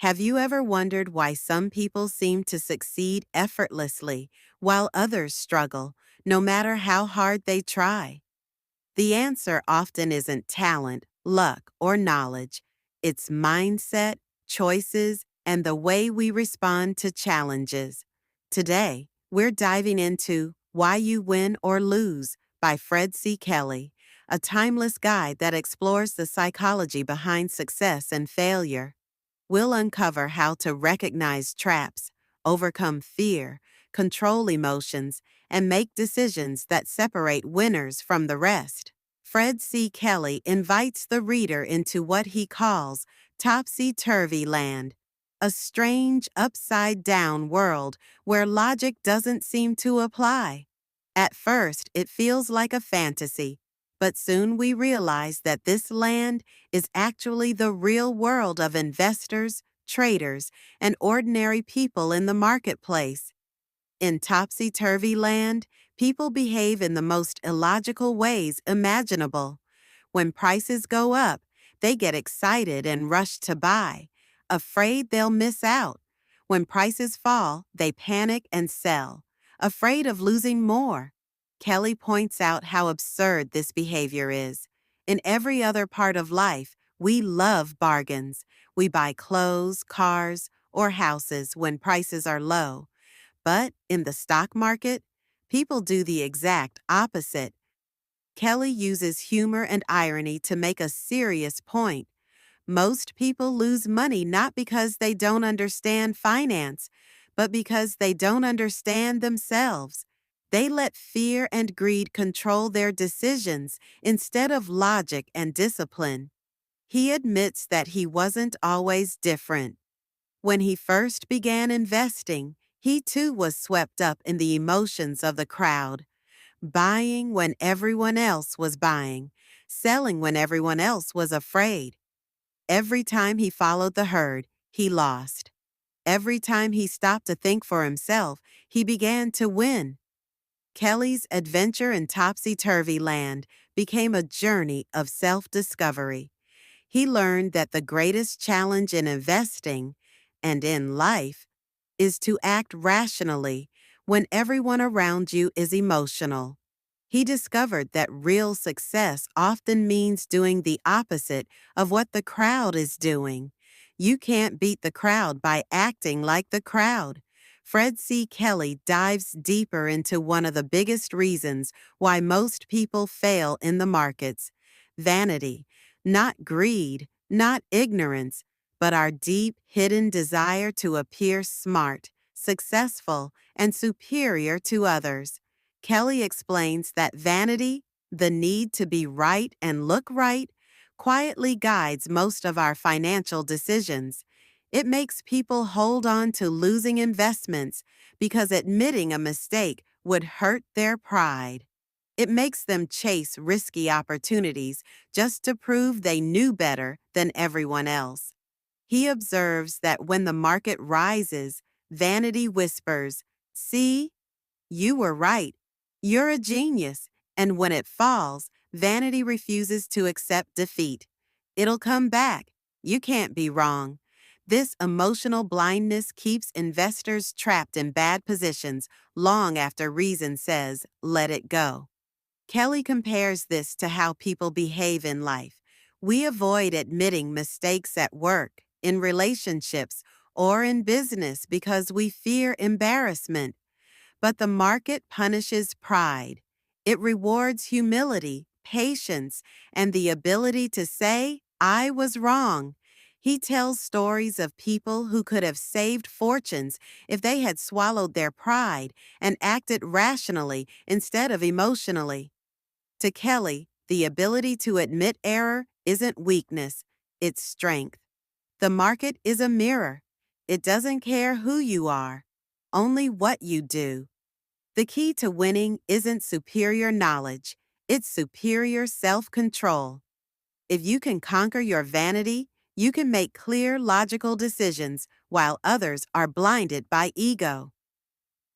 Have you ever wondered why some people seem to succeed effortlessly while others struggle, no matter how hard they try? The answer often isn't talent, luck, or knowledge. It's mindset, choices, and the way we respond to challenges. Today, we're diving into Why You Win or Lose by Fred C. Kelly, a timeless guide that explores the psychology behind success and failure. We'll uncover how to recognize traps, overcome fear, control emotions, and make decisions that separate winners from the rest. Fred C. Kelly invites the reader into what he calls topsy-turvy land, a strange, upside-down world where logic doesn't seem to apply. At first, it feels like a fantasy, but soon we realize that this land is actually the real world of investors, traders, and ordinary people in the marketplace. In topsy-turvy land, people behave in the most illogical ways imaginable. When prices go up, they get excited and rush to buy, afraid they'll miss out. When prices fall, they panic and sell, afraid of losing more. Kelly points out how absurd this behavior is. In every other part of life, we love bargains. We buy clothes, cars, or houses when prices are low. But in the stock market, people do the exact opposite. Kelly uses humor and irony to make a serious point. Most people lose money not because they don't understand finance, but because they don't understand themselves. They let fear and greed control their decisions instead of logic and discipline. He admits that he wasn't always different. When he first began investing, he too was swept up in the emotions of the crowd, buying when everyone else was buying, selling when everyone else was afraid. Every time he followed the herd, he lost. Every time he stopped to think for himself, he began to win. Kelly's adventure in topsy-turvy land became a journey of self-discovery. He learned that the greatest challenge in investing and in life is to act rationally when everyone around you is emotional. He discovered that real success often means doing the opposite of what the crowd is doing. You can't beat the crowd by acting like the crowd. Fred C. Kelly dives deeper into one of the biggest reasons why most people fail in the markets: vanity. Not greed, not ignorance, but our deep, hidden desire to appear smart, successful, and superior to others. Kelly explains that vanity, the need to be right and look right, quietly guides most of our financial decisions. It makes people hold on to losing investments because admitting a mistake would hurt their pride. It makes them chase risky opportunities just to prove they knew better than everyone else. He observes that when the market rises, vanity whispers, "See, you were right. You're a genius." And when it falls, vanity refuses to accept defeat. "It'll come back. You can't be wrong." This emotional blindness keeps investors trapped in bad positions long after reason says, "Let it go." Kelly compares this to how people behave in life. We avoid admitting mistakes at work, in relationships, or in business because we fear embarrassment. But the market punishes pride. It rewards humility, patience, and the ability to say, "I was wrong." He tells stories of people who could have saved fortunes if they had swallowed their pride and acted rationally instead of emotionally. To Kelly, the ability to admit error isn't weakness, it's strength. The market is a mirror. It doesn't care who you are, only what you do. The key to winning isn't superior knowledge, it's superior self-control. If you can conquer your vanity, you can make clear, logical decisions while others are blinded by ego.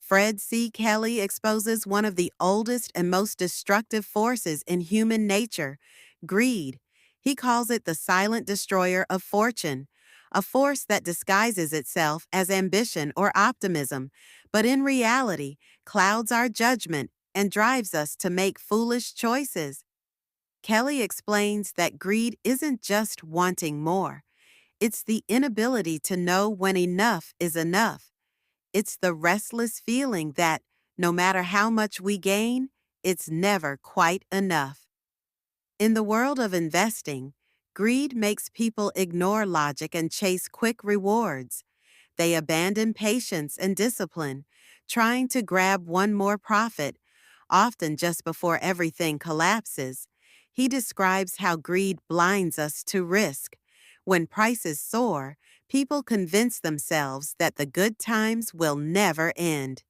Fred C. Kelly exposes one of the oldest and most destructive forces in human nature: greed. He calls it the silent destroyer of fortune. a force that disguises itself as ambition or optimism, but in reality clouds our judgment and drives us to make foolish choices. Kelly explains that greed isn't just wanting more, it's the inability to know when enough is enough. It's the restless feeling that, no matter how much we gain, it's never quite enough. In the world of investing, greed makes people ignore logic and chase quick rewards. They abandon patience and discipline, trying to grab one more profit, often just before everything collapses. He describes how greed blinds us to risk. When prices soar, people convince themselves that the good times will never end.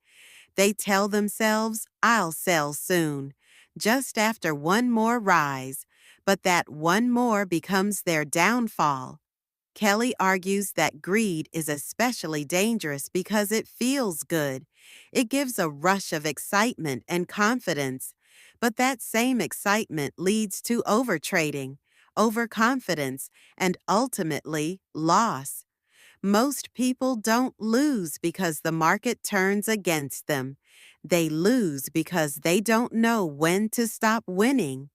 They tell themselves, I'll sell soon, just after one more rise, but that one more becomes their downfall. Kelly argues that greed is especially dangerous because it feels good. It gives a rush of excitement and confidence. But that same excitement leads to overtrading, overconfidence, and ultimately loss. Most people don't lose because the market turns against them. They lose because they don't know when to stop winning.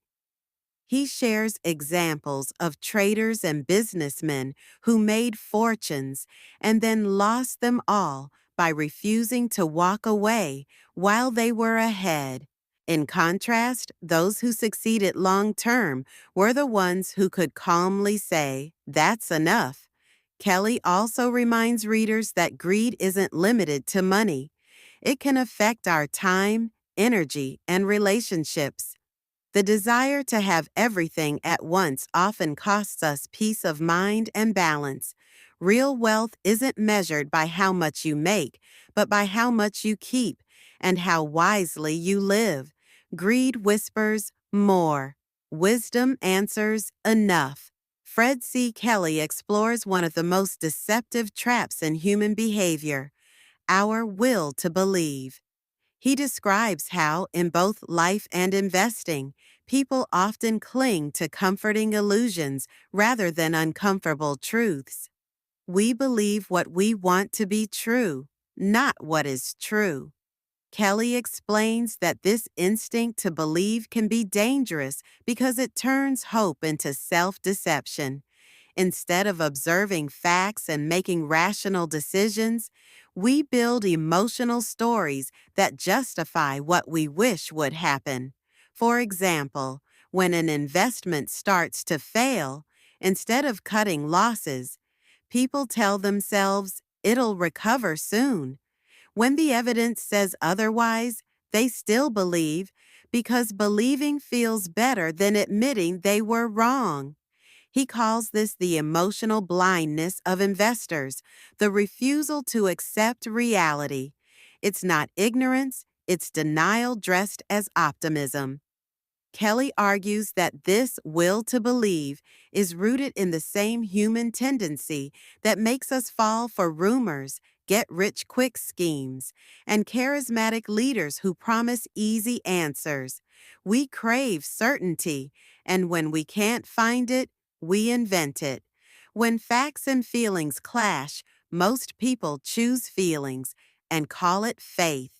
He shares examples of traders and businessmen who made fortunes and then lost them all by refusing to walk away while they were ahead. In contrast, those who succeeded long term were the ones who could calmly say, "That's enough." Kelly also reminds readers that greed isn't limited to money. It can affect our time, energy, and relationships. The desire to have everything at once often costs us peace of mind and balance. Real wealth isn't measured by how much you make, but by how much you keep and how wisely you live. Greed whispers, more. Wisdom answers, enough. Fred C. Kelly explores one of the most deceptive traps in human behavior, our will to believe. He describes how, in both life and investing, people often cling to comforting illusions rather than uncomfortable truths. We believe what we want to be true, not what is true. Kelly explains that this instinct to believe can be dangerous because it turns hope into self-deception. Instead of observing facts and making rational decisions, we build emotional stories that justify what we wish would happen. For example, when an investment starts to fail, instead of cutting losses, people tell themselves it'll recover soon. When the evidence says otherwise, they still believe because believing feels better than admitting they were wrong. He calls this the emotional blindness of investors, the refusal to accept reality. It's not ignorance, it's denial dressed as optimism. Kelly argues that this will to believe is rooted in the same human tendency that makes us fall for rumors, get rich quick schemes, and charismatic leaders who promise easy answers. We crave certainty, and when we can't find it, we invent it. When facts and feelings clash, most people choose feelings and call it faith.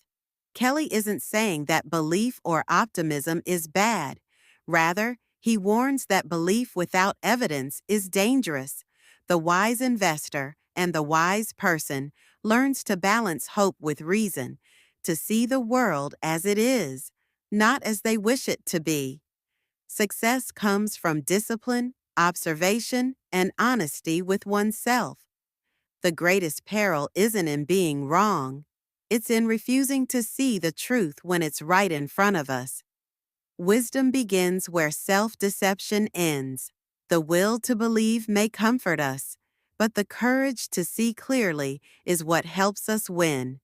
Kelly isn't saying that belief or optimism is bad. Rather, he warns that belief without evidence is dangerous. The wise investor and the wise person learns to balance hope with reason, to see the world as it is, not as they wish it to be. Success comes from discipline, observation, and honesty with oneself. The greatest peril isn't in being wrong. It's in refusing to see the truth when it's right in front of us. Wisdom begins where self-deception ends. The will to believe may comfort us, but the courage to see clearly is what helps us win.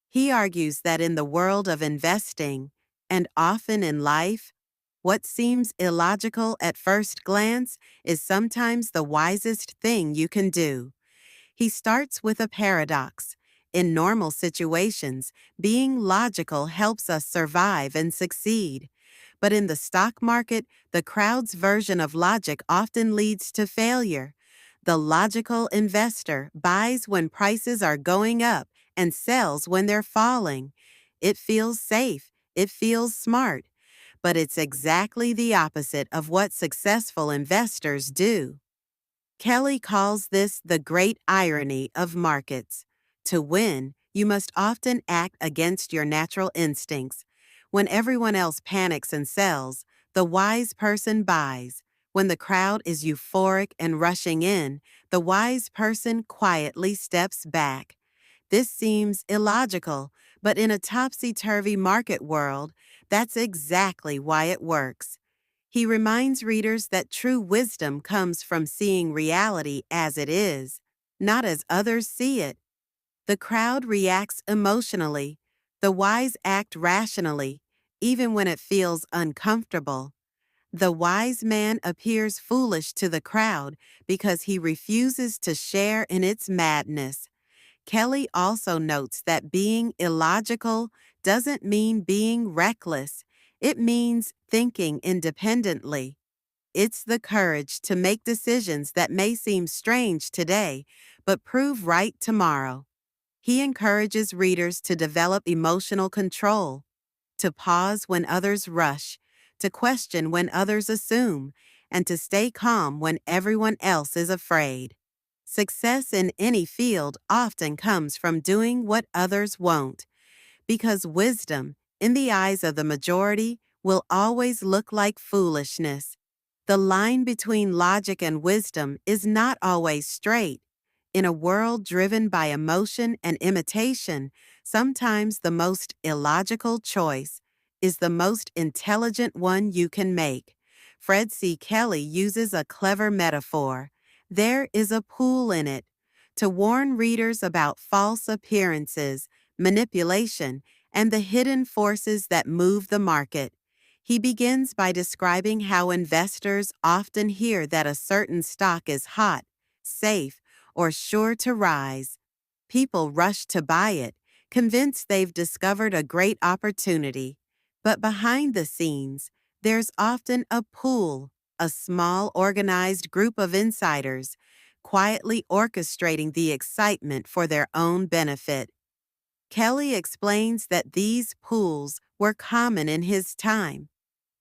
He argues that in the world of investing, and often in life, what seems illogical at first glance is sometimes the wisest thing you can do. He starts with a paradox. In normal situations, being logical helps us survive and succeed. But in the stock market, the crowd's version of logic often leads to failure. The logical investor buys when prices are going up and sells when they're falling. It feels safe. It feels smart. But it's exactly the opposite of what successful investors do. Kelly calls this the great irony of markets. To win, you must often act against your natural instincts. When everyone else panics and sells, the wise person buys. When the crowd is euphoric and rushing in, the wise person quietly steps back. This seems illogical, but in a topsy-turvy market world, that's exactly why it works. He reminds readers that true wisdom comes from seeing reality as it is, not as others see it. The crowd reacts emotionally. The wise act rationally, even when it feels uncomfortable. The wise man appears foolish to the crowd because he refuses to share in its madness. Kelly also notes that being illogical doesn't mean being reckless. It means thinking independently. It's the courage to make decisions that may seem strange today, but prove right tomorrow. He encourages readers to develop emotional control, to pause when others rush, to question when others assume, and to stay calm when everyone else is afraid. Success in any field often comes from doing what others won't, because wisdom, in the eyes of the majority, will always look like foolishness. The line between logic and wisdom is not always straight. In a world driven by emotion and imitation, sometimes the most illogical choice is the most intelligent one you can make. Fred C. Kelly uses a clever metaphor. There is a pool in it, to warn readers about false appearances, manipulation, and the hidden forces that move the market. He begins by describing how investors often hear that a certain stock is hot, safe, or sure to rise. People rush to buy it, convinced they've discovered a great opportunity. But behind the scenes, there's often a pool, a small organized group of insiders, quietly orchestrating the excitement for their own benefit. Kelly explains that these pools were common in his time.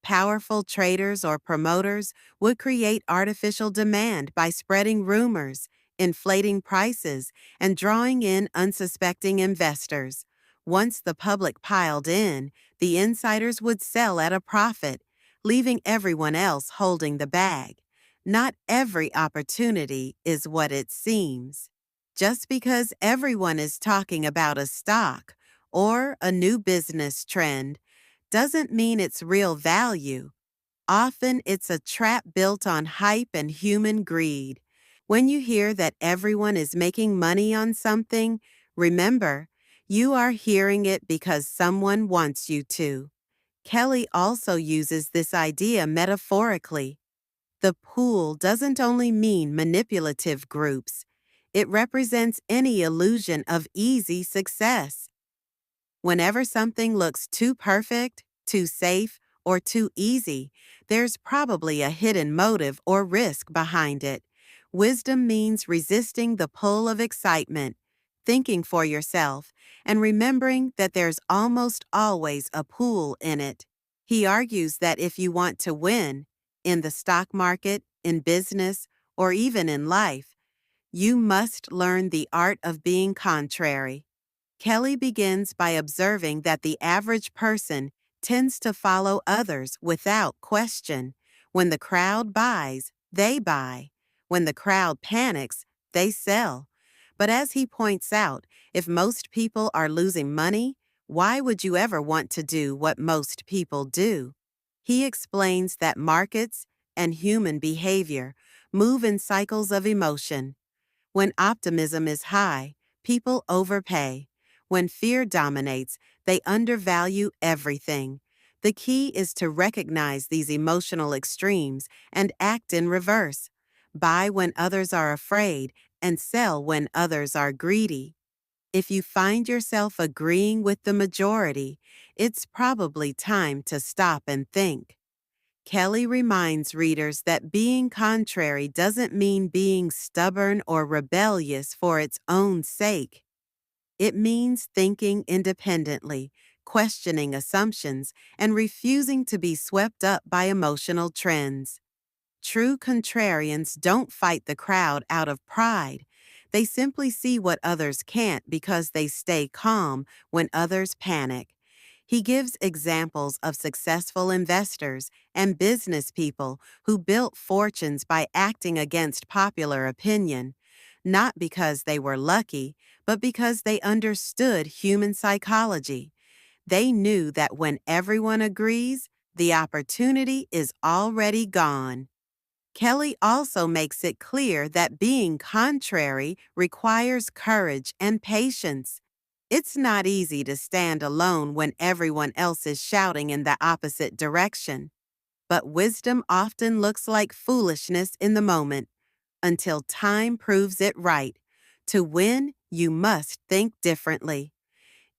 Powerful traders or promoters would create artificial demand by spreading rumors, inflating prices, and drawing in unsuspecting investors. Once the public piled in, the insiders would sell at a profit, leaving everyone else holding the bag. Not every opportunity is what it seems. Just because everyone is talking about a stock or a new business trend doesn't mean it's real value. Often it's a trap built on hype and human greed. When you hear that everyone is making money on something, remember, you are hearing it because someone wants you to. Kelly also uses this idea metaphorically. The pool doesn't only mean manipulative groups. It represents any illusion of easy success. Whenever something looks too perfect, too safe, or too easy, there's probably a hidden motive or risk behind it. Wisdom means resisting the pull of excitement, thinking for yourself, and remembering that there's almost always a pool in it. He argues that if you want to win, in the stock market, in business, or even in life, you must learn the art of being contrary. Kelly begins by observing that the average person tends to follow others without question. When the crowd buys, they buy. When the crowd panics, they sell. But as he points out, if most people are losing money, why would you ever want to do what most people do? He explains that markets and human behavior move in cycles of emotion. When optimism is high, people overpay. When fear dominates, they undervalue everything. The key is to recognize these emotional extremes and act in reverse. Buy when others are afraid and sell when others are greedy. If you find yourself agreeing with the majority, it's probably time to stop and think. Kelly reminds readers that being contrary doesn't mean being stubborn or rebellious for its own sake. It means thinking independently, questioning assumptions, and refusing to be swept up by emotional trends. True contrarians don't fight the crowd out of pride. They simply see what others can't because they stay calm when others panic. He gives examples of successful investors and business people who built fortunes by acting against popular opinion, not because they were lucky, but because they understood human psychology. They knew that when everyone agrees, the opportunity is already gone. Kelly also makes it clear that being contrary requires courage and patience. It's not easy to stand alone when everyone else is shouting in the opposite direction, but wisdom often looks like foolishness in the moment until time proves it right. To win, you must think differently.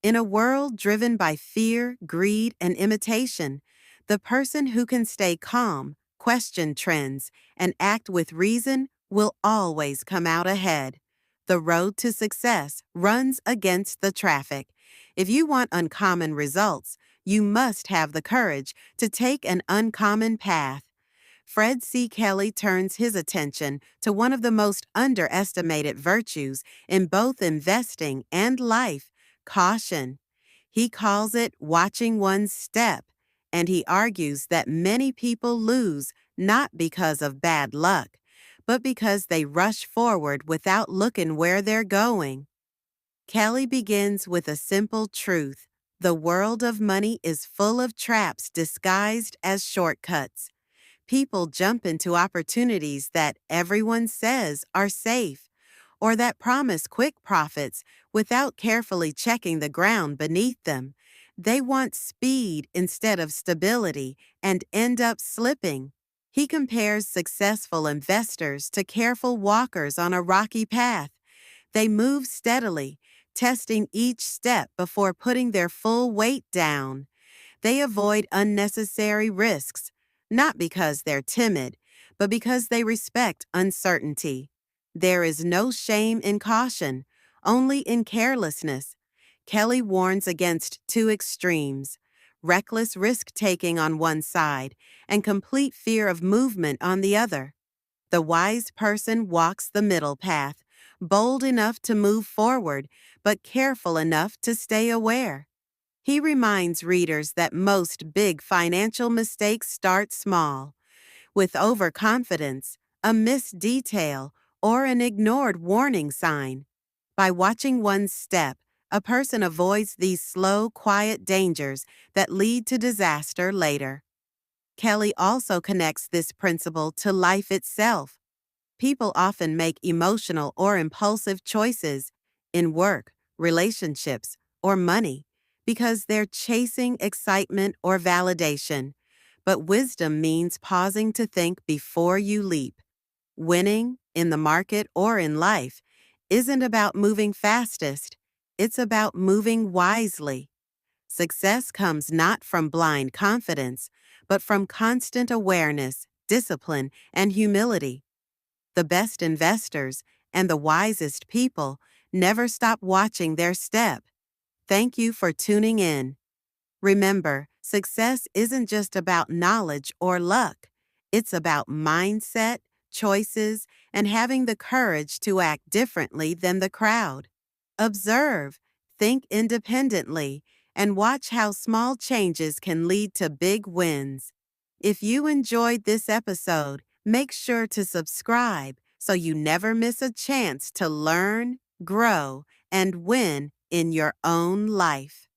In a world driven by fear, greed, and imitation, the person who can stay calm, question trends, and act with reason will always come out ahead. The road to success runs against the traffic. If you want uncommon results, you must have the courage to take an uncommon path. Fred C. Kelly turns his attention to one of the most underestimated virtues in both investing and life: caution. He calls it watching one's step, and he argues that many people lose not because of bad luck, but because they rush forward without looking where they're going. Kelly begins with a simple truth: the world of money is full of traps disguised as shortcuts. People jump into opportunities that everyone says are safe or that promise quick profits without carefully checking the ground beneath them. They want speed instead of stability and end up slipping. He compares successful investors to careful walkers on a rocky path. They move steadily, testing each step before putting their full weight down. They avoid unnecessary risks, not because they're timid, but because they respect uncertainty. There is no shame in caution, only in carelessness. Kelly warns against two extremes: reckless risk taking on one side and complete fear of movement on the other. The wise person walks the middle path, bold enough to move forward, but careful enough to stay aware. He reminds readers that most big financial mistakes start small, with overconfidence, a missed detail, or an ignored warning sign. By watching one's step, a person avoids these slow, quiet dangers that lead to disaster later. Kelly also connects this principle to life itself. People often make emotional or impulsive choices in work, relationships, or money because they're chasing excitement or validation. But wisdom means pausing to think before you leap. Winning, in the market or in life, isn't about moving fastest, it's about moving wisely. Success comes not from blind confidence, but from constant awareness, discipline, and humility. The best investors and the wisest people never stop watching their step. Thank you for tuning in. Remember, success isn't just about knowledge or luck. It's about mindset, choices, and having the courage to act differently than the crowd. Observe, think independently, and watch how small changes can lead to big wins. If you enjoyed this episode, make sure to subscribe so you never miss a chance to learn, grow, and win in your own life.